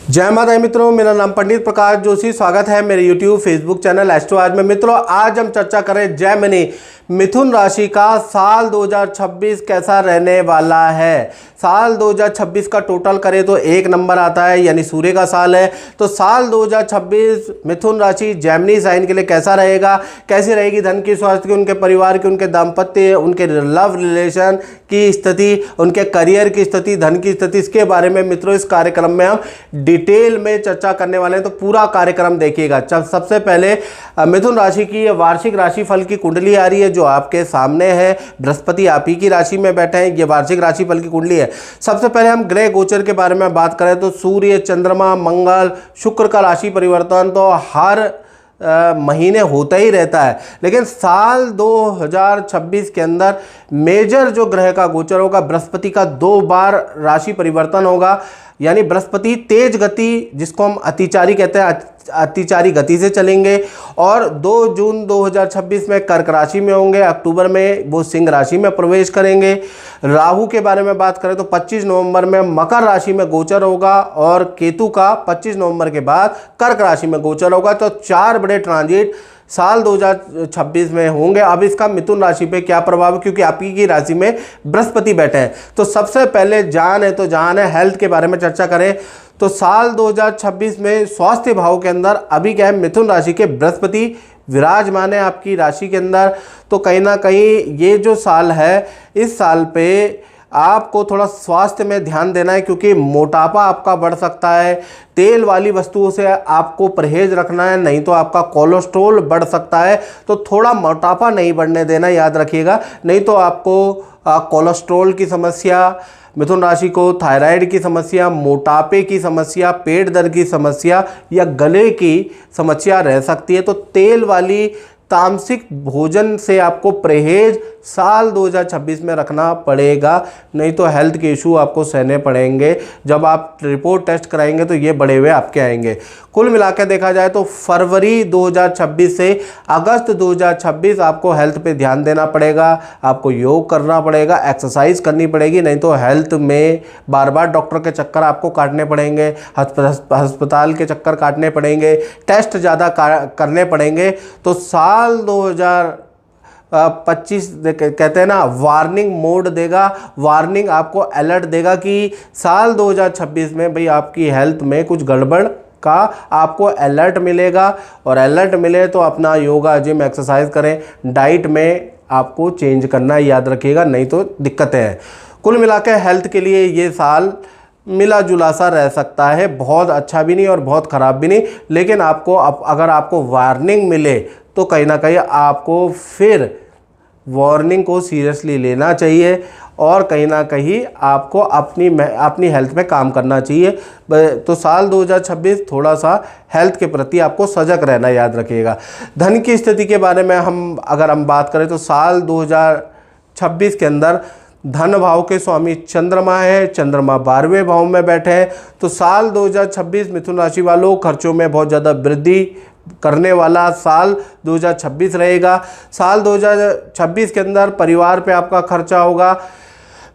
जय माता दी मित्रों, मेरा नाम पंडित प्रकाश जोशी। स्वागत है मेरे YouTube फेसबुक चैनल एस्ट्रो आज में। मित्रों, आज हम चर्चा करें जैमिनी मिथुन राशि का साल 2026 कैसा रहने वाला है। साल 2026 का टोटल करें तो एक नंबर आता है, यानी सूर्य का साल है। तो साल 2026 मिथुन राशि जैमिनी साइन के लिए कैसा रहेगा, कैसी रहेगी धन की, स्वास्थ्य की, उनके परिवार की, उनके दाम्पत्य, उनके लव रिलेशन की स्थिति, उनके करियर की स्थिति, धन की स्थिति, इसके बारे में मित्रों इस कार्यक्रम में हम डिटेल में चर्चा करने वाले हैं। तो पूरा कार्यक्रम देखिएगा। सबसे पहले मिथुन राशि की वार्षिक राशिफल की कुंडली आ रही है जो आपके सामने है। बृहस्पति आप ही की राशि में बैठे हैं, ये वार्षिक राशिफल की कुंडली है। सबसे पहले हम ग्रह गोचर के बारे में बात करें तो सूर्य, चंद्रमा, मंगल, शुक्र का राशि परिवर्तन तो हर महीने होता ही रहता है, लेकिन साल 2026 के अंदर मेजर जो ग्रह का गोचर होगा, बृहस्पति का 2 बार राशि परिवर्तन होगा। यानी बृहस्पति तेज गति, जिसको हम अतिचारी कहते हैं, अतिचारी गति से चलेंगे और 2 जून 2026 में कर्क राशि में होंगे। अक्टूबर में वो सिंह राशि में प्रवेश करेंगे। राहु के बारे में बात करें तो 25 नवंबर में मकर राशि में गोचर होगा और केतु का 25 नवंबर के बाद कर्क राशि में गोचर होगा। तो 4 बड़े ट्रांजिट साल 2026 में होंगे। अब इसका मिथुन राशि पे क्या प्रभाव है, क्योंकि आपकी की राशि में बृहस्पति बैठे हैं। तो सबसे पहले जान है तो जान है, हेल्थ के बारे में चर्चा करें तो साल 2026 में स्वास्थ्य भाव के अंदर अभी क्या है, मिथुन राशि के बृहस्पति विराजमान है आपकी राशि के अंदर। तो कहीं ना कहीं ये जो साल है, इस साल पे आपको थोड़ा स्वास्थ्य में ध्यान देना है, क्योंकि मोटापा आपका बढ़ सकता है। तेल वाली वस्तुओं से आपको परहेज रखना है, नहीं तो आपका कोलेस्ट्रॉल बढ़ सकता है। तो थोड़ा मोटापा नहीं बढ़ने देना, याद रखिएगा, नहीं तो आपको कोलेस्ट्रॉल की समस्या, मिथुन राशि को थायराइड की समस्या, मोटापे की समस्या, पेट दर्द की समस्या या गले की समस्या रह सकती है। तो तेल वाली तामसिक भोजन से आपको परहेज साल 2026 में रखना पड़ेगा, नहीं तो हेल्थ के इशू आपको सहने पड़ेंगे। जब आप रिपोर्ट टेस्ट कराएंगे तो ये बड़े हुए आपके आएंगे। कुल मिलाकर देखा जाए तो फरवरी 2026 से अगस्त 2026 आपको हेल्थ पे ध्यान देना पड़ेगा। आपको योग करना पड़ेगा, एक्सरसाइज करनी पड़ेगी, नहीं तो हेल्थ में बार बार डॉक्टर के चक्कर आपको काटने पड़ेंगे, अस्पताल के चक्कर काटने पड़ेंगे, टेस्ट ज़्यादा करने पड़ेंगे। तो साल 2025 कहते हैं ना, वार्निंग मोड देगा, वार्निंग आपको अलर्ट देगा कि साल 2026 में भाई आपकी हेल्थ में कुछ गड़बड़ का आपको अलर्ट मिलेगा। और अलर्ट मिले तो अपना योगा, जिम, एक्सरसाइज करें। डाइट में आपको चेंज करना याद रखिएगा, नहीं तो दिक्कतें हैं। कुल मिलाकर हेल्थ के लिए ये साल मिला जुला सा रह सकता है, बहुत अच्छा भी नहीं और बहुत ख़राब भी नहीं। लेकिन आपको अगर आपको वार्निंग मिले तो कहीं ना कहीं आपको फिर वार्निंग को सीरियसली लेना चाहिए और कहीं ना कहीं आपको अपनी हेल्थ में काम करना चाहिए। तो साल 2026 थोड़ा सा हेल्थ के प्रति आपको सजग रहना याद रखिएगा। धन की स्थिति के बारे में अगर हम बात करें तो साल 2026 के अंदर धन भाव के स्वामी चंद्रमा है, चंद्रमा 12वें भाव में बैठे हैं। तो साल 2026 मिथुन राशि वालों खर्चों में बहुत ज़्यादा वृद्धि करने वाला साल 2026 रहेगा। साल 2026 के अंदर परिवार पे आपका खर्चा होगा,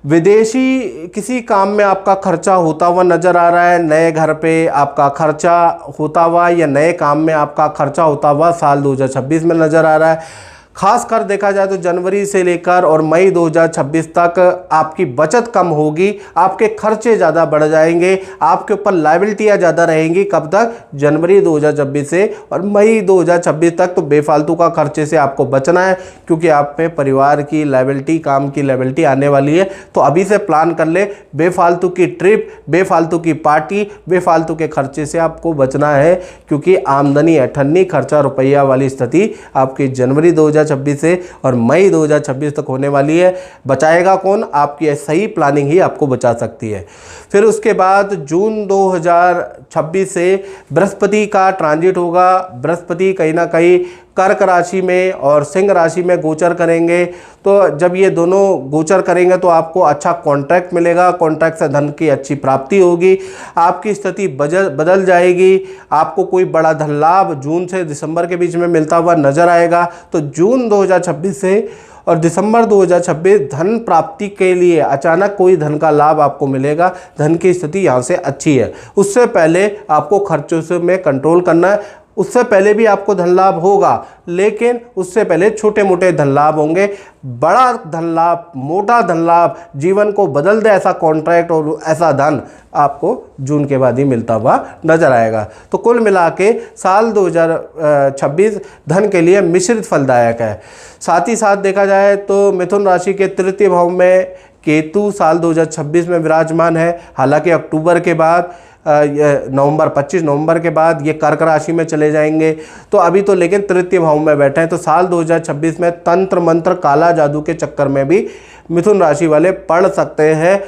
विदेशी किसी काम में आपका खर्चा होता हुआ नज़र आ रहा है, नए घर पे आपका खर्चा होता हुआ या नए काम में आपका खर्चा होता हुआ साल 2026 में नज़र आ रहा है। खासकर देखा जाए तो जनवरी से लेकर और मई 2026 तक आपकी बचत कम होगी, आपके खर्चे ज़्यादा बढ़ जाएंगे, आपके ऊपर लायबिलिटियाँ ज़्यादा रहेंगी। कब तक? जनवरी 2026 से और मई 2026 तक। तो बेफालतू का खर्चे से आपको बचना है, क्योंकि आप पे परिवार की लायबिलिटी, काम की लायबिलिटी आने वाली है। तो अभी से प्लान कर ले, बेफालतू की ट्रिप, बेफालतू की पार्टी, बेफालतू के खर्चे से आपको बचना है, क्योंकि आमदनी अठन्नी, खर्चा रुपया वाली स्थिति आपकी जनवरी 2026 से और मई 2026 तक होने वाली है। बचाएगा कौन? आपकी सही प्लानिंग ही आपको बचा सकती है। फिर उसके बाद जून 2026 से बृहस्पति का ट्रांजिट होगा। बृहस्पति कहीं ना कहीं कर्क राशि में और सिंह राशि में गोचर करेंगे। तो जब ये दोनों गोचर करेंगे तो आपको अच्छा कॉन्ट्रैक्ट मिलेगा, कॉन्ट्रैक्ट से धन की अच्छी प्राप्ति होगी, आपकी स्थिति बदल जाएगी, आपको कोई बड़ा धन लाभ जून से दिसंबर के बीच में मिलता हुआ नजर आएगा। तो जून 2026 से और दिसंबर 2026 धन प्राप्ति के लिए अचानक कोई धन का लाभ आपको मिलेगा, धन की स्थिति यहाँ से अच्छी है। उससे पहले आपको खर्चों से में कंट्रोल करना है, उससे पहले भी आपको धन लाभ होगा, लेकिन उससे पहले छोटे मोटे धन लाभ होंगे। बड़ा धन लाभ, मोटा धन लाभ, जीवन को बदल दे ऐसा कॉन्ट्रैक्ट और ऐसा धन आपको जून के बाद ही मिलता हुआ नजर आएगा। तो कुल मिला के साल 2026 धन के लिए मिश्रित फलदायक है। साथ ही साथ देखा जाए तो मिथुन राशि के तृतीय भाव में केतु साल 2026 में विराजमान है। हालांकि अक्टूबर के बाद 25 नवंबर के बाद ये कर्क राशि में चले जाएंगे, तो अभी तो लेकिन तृतीय भाव में बैठे हैं। तो साल 2026 में तंत्र मंत्र काला जादू के चक्कर में भी मिथुन राशि वाले पड़ सकते हैं।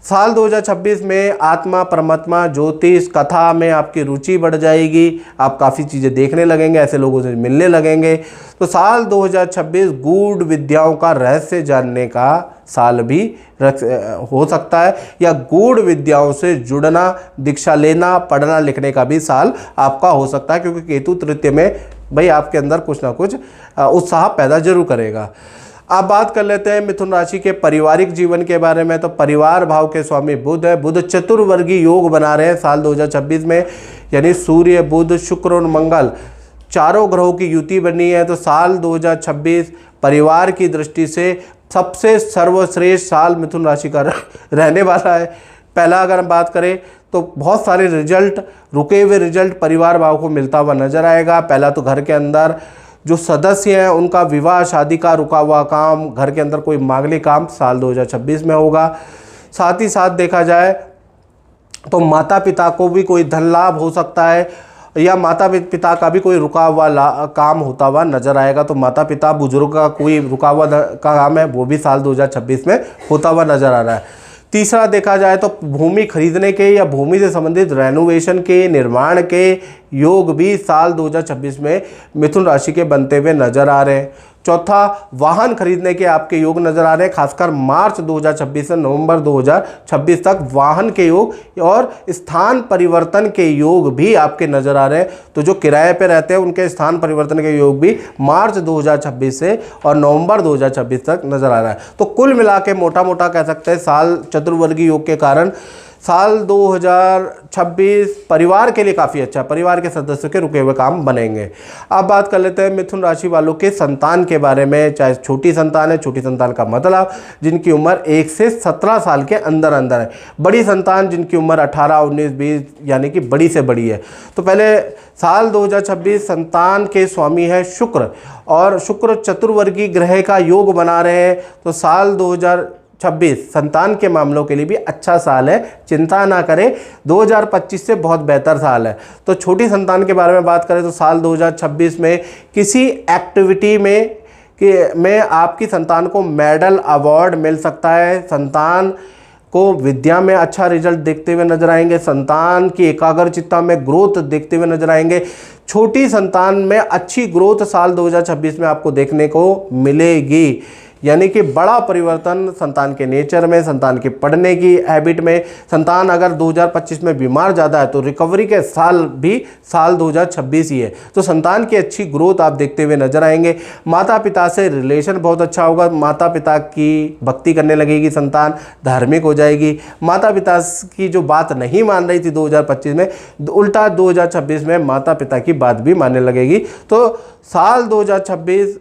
साल 2026 में आत्मा, परमात्मा, ज्योतिष, कथा में आपकी रुचि बढ़ जाएगी, आप काफ़ी चीज़ें देखने लगेंगे, ऐसे लोगों से मिलने लगेंगे। तो साल 2026 गूढ़ विद्याओं का रहस्य जानने का साल भी हो सकता है, या गूढ़ विद्याओं से जुड़ना, दीक्षा लेना, पढ़ना लिखने का भी साल आपका हो सकता है, क्योंकि केतु तृतीय में भाई आपके अंदर कुछ ना कुछ उत्साह पैदा जरूर करेगा। अब बात कर लेते हैं मिथुन राशि के पारिवारिक जीवन के बारे में। तो परिवार भाव के स्वामी बुध है, बुध चतुर्वर्गीय योग बना रहे हैं साल 2026 में, यानी सूर्य, बुध, शुक्र और मंगल चारों ग्रहों की युति बनी है। तो साल 2026 परिवार की दृष्टि से सबसे सर्वश्रेष्ठ साल मिथुन राशि का रहने वाला है। पहला अगर हम बात करें तो बहुत सारे रिजल्ट, रुके हुए रिजल्ट परिवार भाव को मिलता हुआ नजर आएगा। पहला तो घर के अंदर जो सदस्य हैं उनका विवाह शादी का रुका हुआ काम, घर के अंदर कोई मांगलिक काम साल 2026 में होगा। साथ ही साथ देखा जाए तो माता पिता को भी कोई धन लाभ हो सकता है, या माता पिता का भी कोई रुका हुआ काम होता हुआ नजर आएगा। तो माता पिता बुजुर्ग का कोई रुका हुआ काम है वो भी साल 2026 में होता हुआ नजर आ रहा है। तीसरा देखा जाए तो भूमि खरीदने के या भूमि से संबंधित रेनोवेशन के, निर्माण के योग भी साल 2026 में मिथुन राशि के बनते हुए नजर आ रहे हैं। चौथा, वाहन खरीदने के आपके योग नजर आ रहे हैं, खासकर मार्च 2026 से नवंबर 2026 तक वाहन के योग और स्थान परिवर्तन के योग भी आपके नजर आ रहे हैं। तो जो किराए पे रहते हैं उनके स्थान परिवर्तन के योग भी मार्च 2026 से और नवंबर 2026 तक नजर आ रहा है। तो कुल मिला के मोटा मोटा कह सकते हैं साल चतुर्वर्गीय योग के कारण साल 2026 परिवार के लिए काफ़ी अच्छा, परिवार के सदस्यों के रुके हुए काम बनेंगे। अब बात कर लेते हैं मिथुन राशि वालों के संतान के बारे में। चाहे छोटी संतान है, छोटी संतान का मतलब जिनकी उम्र 1 से 17 साल के अंदर अंदर है, बड़ी संतान जिनकी उम्र 18, 19, 20 यानी कि बड़ी से बड़ी है। तो पहले साल 2026 संतान के स्वामी है शुक्र, और शुक्र चतुर्वर्गीय ग्रह का योग बना रहे हैं। तो साल 2026 संतान के मामलों के लिए भी अच्छा साल है, चिंता ना करें, 2025 से बहुत बेहतर साल है। तो छोटी संतान के बारे में बात करें तो साल 2026 में किसी एक्टिविटी में आपकी संतान को मेडल, अवार्ड मिल सकता है। संतान को विद्या में अच्छा रिजल्ट देखते हुए नजर आएंगे, संतान की एकाग्रचित्ता में ग्रोथ देखते हुए नजर आएंगे। छोटी संतान में अच्छी ग्रोथ साल 2026 में आपको देखने को मिलेगी, यानी कि बड़ा परिवर्तन संतान के नेचर में, संतान के पढ़ने की हैबिट में। संतान अगर 2025 में बीमार ज़्यादा है तो रिकवरी के साल भी साल 2026 ही है। तो संतान की अच्छी ग्रोथ आप देखते हुए नजर आएंगे। माता पिता से रिलेशन बहुत अच्छा होगा, माता पिता की भक्ति करने लगेगी, संतान धार्मिक हो जाएगी। माता पिता की जो बात नहीं मान रही थी 2025 में, उल्टा 2026 में माता पिता की बात भी मानने लगेगी। तो साल 2026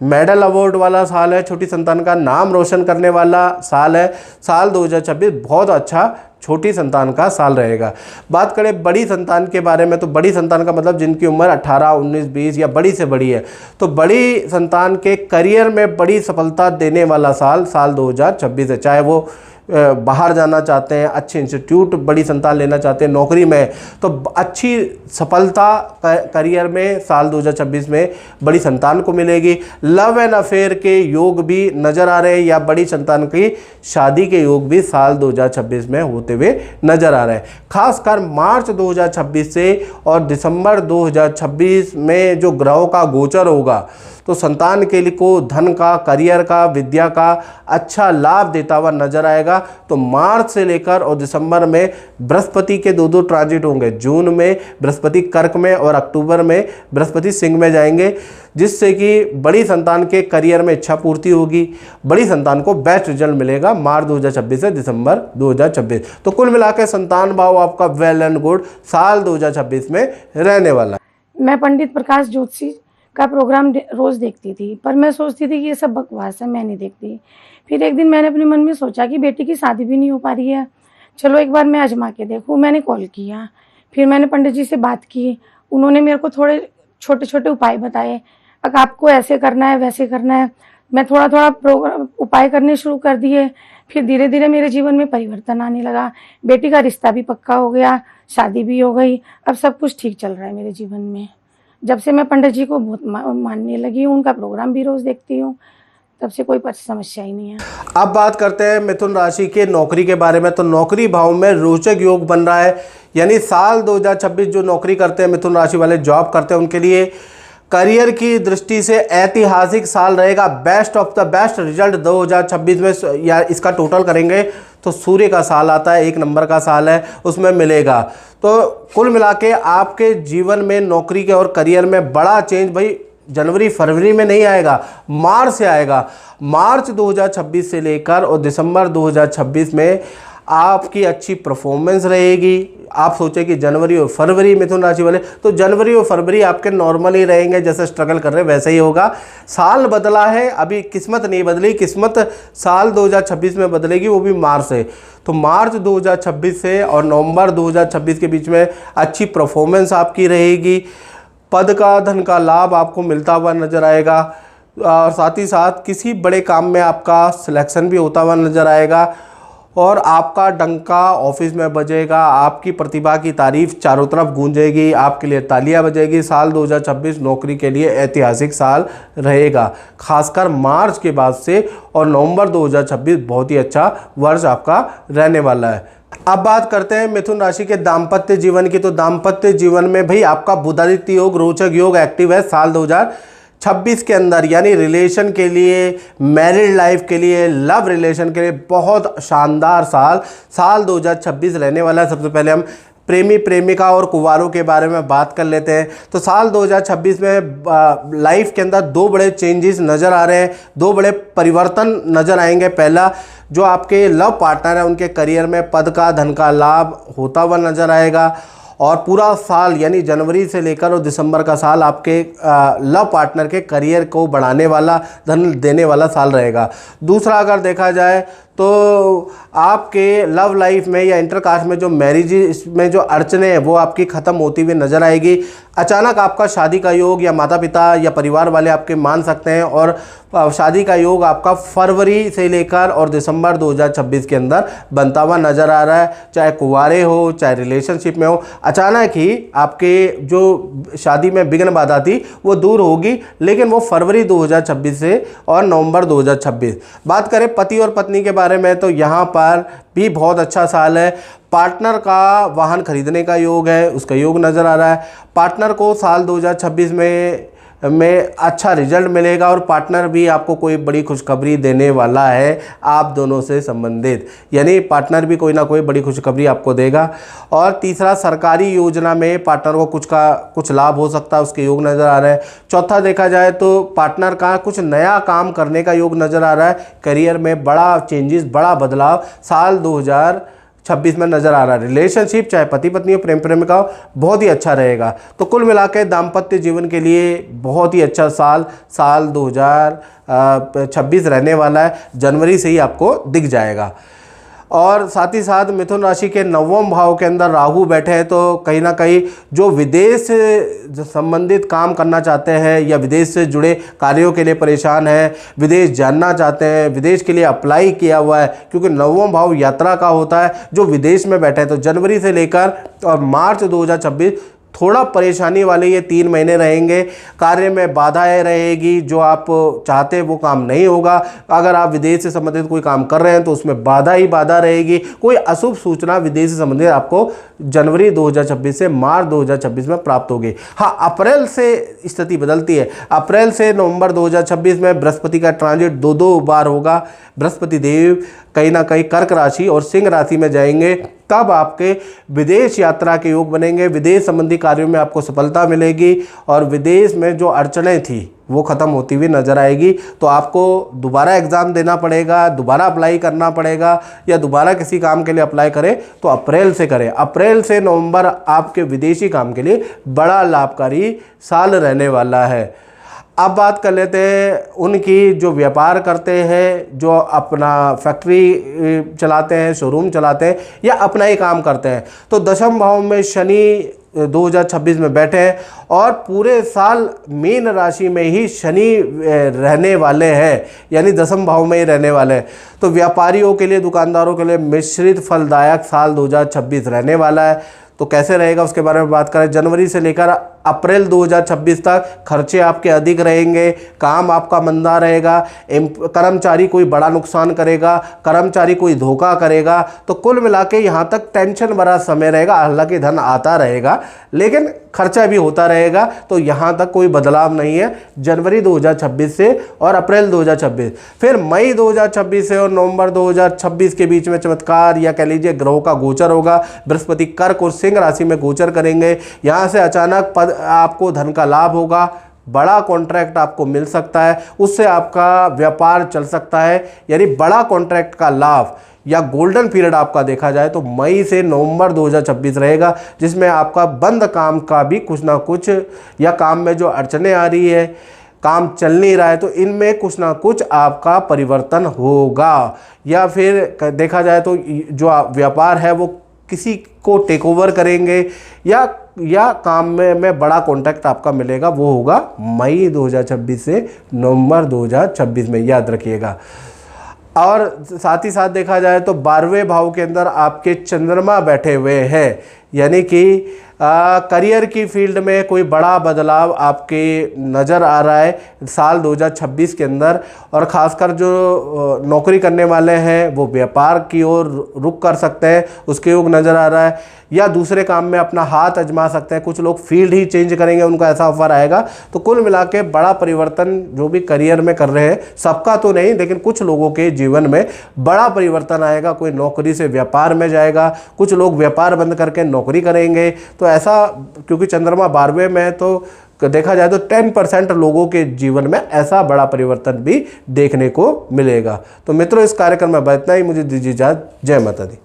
मेडल अवार्ड वाला साल है, छोटी संतान का नाम रोशन करने वाला साल है। साल 2026 बहुत अच्छा छोटी संतान का साल रहेगा। बात करें बड़ी संतान के बारे में, तो बड़ी संतान का मतलब जिनकी उम्र 18, 19, 20 या बड़ी से बड़ी है। तो बड़ी संतान के करियर में बड़ी सफलता देने वाला साल 2026 है, चाहे वो बाहर जाना चाहते हैं, अच्छे इंस्टीट्यूट बड़ी संतान लेना चाहते हैं, नौकरी में तो अच्छी सफलता करियर में साल 2026 में बड़ी संतान को मिलेगी। लव एंड अफेयर के योग भी नज़र आ रहे हैं या बड़ी संतान की शादी के योग भी साल 2026 में होते हुए नज़र आ रहे हैं। खासकर मार्च 2026 से और दिसंबर 2026 में जो ग्रहों का गोचर होगा तो संतान के लिए को धन का, करियर का, विद्या का अच्छा लाभ देता हुआ नजर आएगा। तो मार्च से लेकर और दिसंबर में बृहस्पति के दो ट्रांजिट होंगे। जून में बृहस्पति कर्क में और अक्टूबर में बृहस्पति सिंह में जाएंगे, जिससे कि बड़ी संतान के करियर में इच्छा पूर्ति होगी, बड़ी संतान को बेस्ट रिजल्ट मिलेगा मार्च 2026 से दिसंबर 2026। तो कुल मिलाकर संतान भाव आपका वेल एंड गुड साल 2026 में रहने वाला है। मैं पंडित प्रकाश ज्योतिषी का प्रोग्राम रोज़ देखती थी, पर मैं सोचती थी कि ये सब बकवास है, मैं नहीं देखती। फिर एक दिन मैंने अपने मन में सोचा कि बेटी की शादी भी नहीं हो पा रही है, चलो एक बार मैं आजमा के देखूँ। मैंने कॉल किया, फिर मैंने पंडित जी से बात की, उन्होंने मेरे को थोड़े छोटे छोटे उपाय बताए, अगर आपको ऐसे करना है वैसे करना है। मैं थोड़ा थोड़ा प्रोग्राम उपाय करने शुरू कर दिए। फिर धीरे धीरे मेरे जीवन में परिवर्तन आने लगा। बेटी का रिश्ता भी पक्का हो गया, शादी भी हो गई, अब सब कुछ ठीक चल रहा है मेरे जीवन में। जब से मैं पंडित जी को बहुत मानने लगी हूँ, उनका प्रोग्राम भी रोज़ देखती हूँ, तब से कोई समस्या ही नहीं है। अब बात करते हैं मिथुन राशि के नौकरी के बारे में। तो नौकरी भाव में रोचक योग बन रहा है, यानी साल 2026 जो नौकरी करते हैं मिथुन राशि वाले, जॉब करते हैं, उनके लिए करियर की दृष्टि से ऐतिहासिक साल रहेगा। Best of the best result 2026 में या इसका टोटल करेंगे तो सूर्य का साल आता है, 1 नंबर का साल है, उसमें मिलेगा। तो कुल मिला के आपके जीवन में नौकरी के और करियर में बड़ा चेंज भाई जनवरी फरवरी में नहीं आएगा, मार्च से आएगा। मार्च 2026 से लेकर और दिसंबर 2026 में आपकी अच्छी परफॉर्मेंस रहेगी। आप सोचें कि जनवरी और फरवरी मिथुन राशि वाले, तो जनवरी और फरवरी आपके नॉर्मल ही रहेंगे, जैसे स्ट्रगल कर रहे हैं वैसे ही होगा। साल बदला है, अभी किस्मत नहीं बदली, किस्मत साल 2026 में बदलेगी, वो भी मार्च से। तो मार्च 2026 से और नवंबर 2026 के बीच में अच्छी परफॉर्मेंस आपकी रहेगी। पद का, धन का लाभ आपको मिलता हुआ नजर आएगा और साथ ही साथ किसी बड़े काम में आपका सिलेक्शन भी होता हुआ नजर आएगा और आपका डंका ऑफिस में बजेगा। आपकी प्रतिभा की तारीफ चारों तरफ गूंजेगी, आपके लिए तालियां बजेगी। साल 2026 नौकरी के लिए ऐतिहासिक साल रहेगा, खासकर मार्च के बाद से, और नवंबर 2026 बहुत ही अच्छा वर्ष आपका रहने वाला है। अब बात करते हैं मिथुन राशि के दाम्पत्य जीवन की। तो दाम्पत्य जीवन में भाई आपका बुधादित्य योग, रोचक योग एक्टिव है साल 2026 के अंदर, यानी रिलेशन के लिए, मैरिड लाइफ के लिए, लव रिलेशन के लिए बहुत शानदार साल 2026 रहने वाला है। सबसे पहले हम प्रेमी प्रेमिका और कुंवारों के बारे में बात कर लेते हैं। तो साल 2026 में लाइफ के अंदर 2 बड़े चेंजेस नज़र आ रहे हैं, 2 बड़े परिवर्तन नज़र आएंगे। पहला, जो आपके लव पार्टनर है उनके करियर में पद का, धन का लाभ होता हुआ नज़र आएगा। और पूरा साल यानी जनवरी से लेकर और दिसंबर का साल आपके लव पार्टनर के करियर को बढ़ाने वाला, धन देने वाला साल रहेगा। दूसरा, अगर देखा जाए तो आपके लव लाइफ में या इंटरकास्ट में जो मैरिज में जो अड़चने हैं वो आपकी ख़त्म होती हुई नज़र आएगी। अचानक आपका शादी का योग या माता पिता या परिवार वाले आपके मान सकते हैं, और शादी का योग आपका फरवरी से लेकर और दिसंबर 2026 के अंदर बनता हुआ नज़र आ रहा है। चाहे कुंवारे हो, चाहे रिलेशनशिप में हो, अचानक ही आपके जो शादी में विघ्न बाधा थी वो दूर होगी, लेकिन वो फरवरी 2026 से और नवंबर 2026। बात करें पति और पत्नी के बारे में, तो यहाँ पर भी बहुत अच्छा साल है। पार्टनर का वाहन खरीदने का योग है, उसका योग नज़र आ रहा है। पार्टनर को साल 2026 में अच्छा रिजल्ट मिलेगा और पार्टनर भी आपको कोई बड़ी खुशखबरी देने वाला है आप दोनों से संबंधित, यानी पार्टनर भी कोई ना कोई बड़ी खुशखबरी आपको देगा। और तीसरा, सरकारी योजना में पार्टनर को कुछ लाभ हो सकता है, उसके योग नज़र आ रहे हैं। चौथा, देखा जाए तो पार्टनर का कुछ नया काम करने का योग नज़र आ रहा है। करियर में बड़ा चेंजेस, बड़ा बदलाव साल 2026 में नज़र आ रहा है। रिलेशनशिप, चाहे पति पत्नी हो, प्रेम प्रेमिका हो, बहुत ही अच्छा रहेगा। तो कुल मिलाकर दाम्पत्य जीवन के लिए बहुत ही अच्छा साल 2026 रहने वाला है, जनवरी से ही आपको दिख जाएगा। और साथ ही साथ मिथुन राशि के नवम भाव के अंदर राहु बैठे हैं, तो कहीं ना कहीं जो विदेश से संबंधित काम करना चाहते हैं या विदेश से जुड़े कार्यों के लिए परेशान हैं, विदेश जानना चाहते हैं, विदेश के लिए अप्लाई किया हुआ है, क्योंकि नवम भाव यात्रा का होता है, जो विदेश में बैठे हैं, तो जनवरी से लेकर और मार्च 2026 थोड़ा परेशानी वाले ये 3 महीने रहेंगे। कार्य में बाधाएं रहेगी, जो आप चाहते हैं वो काम नहीं होगा। अगर आप विदेश से संबंधित कोई काम कर रहे हैं तो उसमें बाधा ही बाधा रहेगी। कोई अशुभ सूचना विदेश से संबंधित आपको जनवरी 2026 से मार्च 2026 में प्राप्त होगी। हाँ, अप्रैल से स्थिति बदलती है। अप्रैल से नवंबर 2026 में बृहस्पति का ट्रांजिट 2 बार होगा। बृहस्पति देव कहीं ना कहीं कर्क राशि और सिंह राशि में जाएंगे, तब आपके विदेश यात्रा के योग बनेंगे। विदेश संबंधी कार्यों में आपको सफलता मिलेगी और विदेश में जो अड़चनें थी वो ख़त्म होती हुई नजर आएगी। तो आपको दोबारा एग्ज़ाम देना पड़ेगा, दोबारा अप्लाई करना पड़ेगा, या दोबारा किसी काम के लिए अप्लाई करें तो अप्रैल से करें। अप्रैल से नवंबर आपके विदेशी काम के लिए बड़ा लाभकारी साल रहने वाला है। अब बात कर लेते हैं उनकी जो व्यापार करते हैं, जो अपना फैक्ट्री चलाते हैं, शोरूम चलाते हैं, या अपना ही काम करते हैं। तो दशम भाव में शनि 2026 में बैठे हैं और पूरे साल मीन राशि में ही शनि रहने वाले हैं, यानी दशम भाव में ही रहने वाले हैं। तो व्यापारियों के लिए, दुकानदारों के लिए मिश्रित फलदायक साल 2026 रहने वाला है। तो कैसे रहेगा उसके बारे में बात करें। जनवरी से लेकर अप्रैल 2026 तक खर्चे आपके अधिक रहेंगे, काम आपका मंदा रहेगा, कर्मचारी कोई बड़ा नुकसान करेगा, कर्मचारी कोई धोखा करेगा। तो कुल मिला के यहाँ तक टेंशन भरा समय रहेगा। हालांकि धन आता रहेगा लेकिन खर्चा भी होता रहेगा। तो यहाँ तक कोई बदलाव नहीं है जनवरी 2026 से और अप्रैल 2026। फिर मई 2026 से और नवंबर 2026 के बीच में चमत्कार या कह लीजिए ग्रहों का गोचर होगा। बृहस्पति कर्क और सिंह राशि में गोचर करेंगे। यहाँ से अचानक आपको धन का लाभ होगा, बड़ा कॉन्ट्रैक्ट आपको मिल सकता है, उससे आपका व्यापार चल सकता है। यानी बड़ा कॉन्ट्रैक्ट का लाभ या गोल्डन पीरियड आपका देखा जाए तो मई से नवंबर 2026 रहेगा, जिसमें आपका बंद काम का भी कुछ ना कुछ, या काम में जो अड़चनें आ रही है, काम चल नहीं रहा है, तो इनमें कुछ ना कुछ आपका परिवर्तन होगा। या फिर देखा जाए तो जो व्यापार है वो किसी को टेक ओवर करेंगे, या काम में बड़ा कॉन्ट्रैक्ट आपका मिलेगा, वो होगा मई 2026 से नवंबर 2026 में, याद रखिएगा। और साथ ही साथ देखा जाए तो 12वें भाव के अंदर आपके चंद्रमा बैठे हुए हैं, यानी कि करियर की फील्ड में कोई बड़ा बदलाव आपके नज़र आ रहा है साल 2026 के अंदर। और ख़ासकर जो नौकरी करने वाले हैं वो व्यापार की ओर रुख कर सकते हैं, उसके योग नज़र आ रहा है, या दूसरे काम में अपना हाथ आजमा सकते हैं। कुछ लोग फील्ड ही चेंज करेंगे, उनका ऐसा ऑफर आएगा। तो कुल मिला के बड़ा परिवर्तन जो भी करियर में कर रहे हैं, सबका तो नहीं लेकिन कुछ लोगों के जीवन में बड़ा परिवर्तन आएगा। कोई नौकरी से व्यापार में जाएगा, कुछ लोग व्यापार बंद करके नौकरी करेंगे। तो ऐसा, क्योंकि चंद्रमा 12वें में है, तो देखा जाए तो 10% लोगों के जीवन में ऐसा बड़ा परिवर्तन भी देखने को मिलेगा। तो मित्रों, इस कार्यक्रम में इतना ही। मुझे दीजिए इजाजत। जय माता दी।